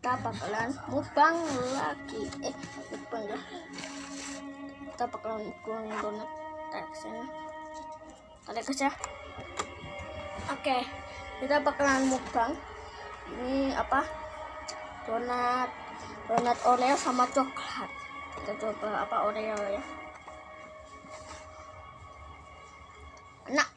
kita bakalan mukbang lagi. Mukbang ya. Kita bakalan mukbang donat kesini. Ada guys ya. Oke, kita bakalan mukbang. Ini apa? Donat Oreo sama coklat. Kita coba apa Oreo ya. Enak.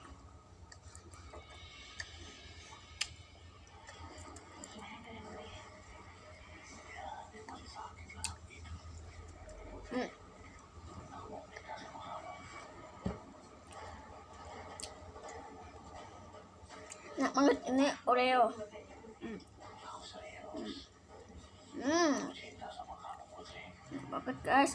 Enak banget ini Oreo. Enak banget guys.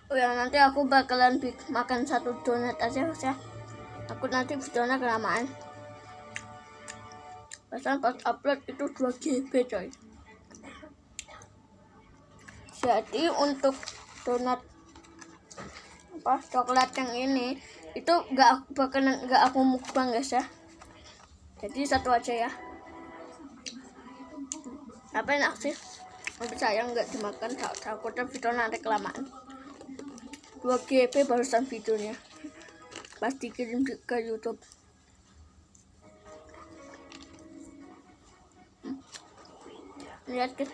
Oh ya, nanti aku bakalan makan satu donat aja ya. Aku nanti videonya kelamaan. Pasan pas upload itu 2 GB coy. Jadi untuk donat coklat yang ini itu nggak aku mukbang guys ya. Jadi satu aja ya. Apa enak sih? Tapi saya nggak dimakan, takutnya videonya nanti kelamaan. 2 GB barusan videonya. Pas dikirim ke YouTube. Lihat guys.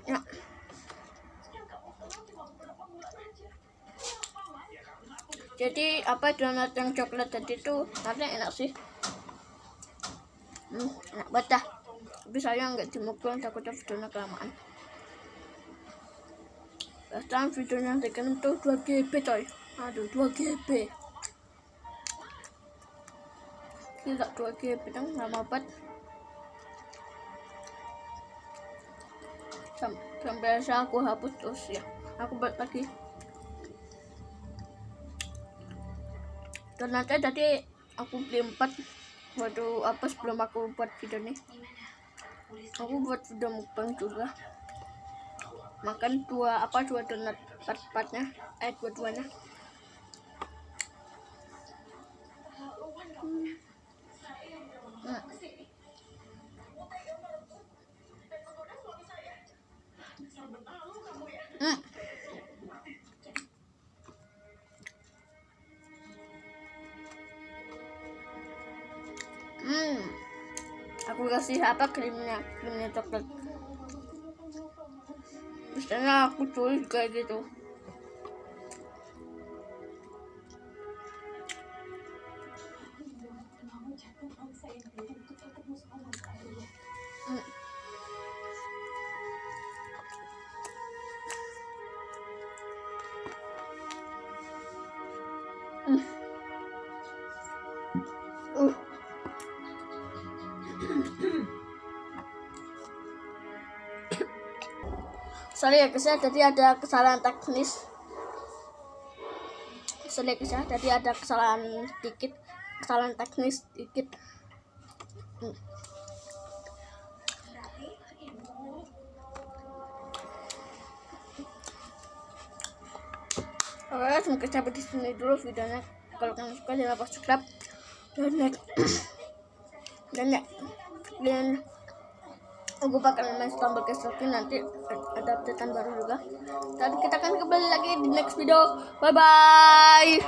Ya. Jadi apa donat yang coklat tadi tuh rasanya enak sih. Enak banget dah. Tapi saya nggak dimukul, takutnya videonya kelamaan. Bahkan videonya dikirim tuh 2 GB coy. Aduh 2 GB. Gila 2 GB dong, lama banget. Sampai aku hapus terus ya. Aku buat lagi. Donatnya tadi aku beli 4 waktu apa sebelum aku buat video ini. Aku buat video mukbang juga. Makan dua donat part-partnya, dua-duanya. Aku kasih apa krimnya coklat. Biasanya aku tulis kayak gitu. Sorry ya guys ya, tadi ada kesalahan teknis. Sorry guys ya, tadi ada kesalahan teknis dikit. Oke, semoga sampai di sini dulu videonya. Kalau kalian suka jangan lupa subscribe dan aku bakal main Stumble Castle nanti ada updatean baru juga. Tapi kita akan kembali lagi di next video. Bye bye.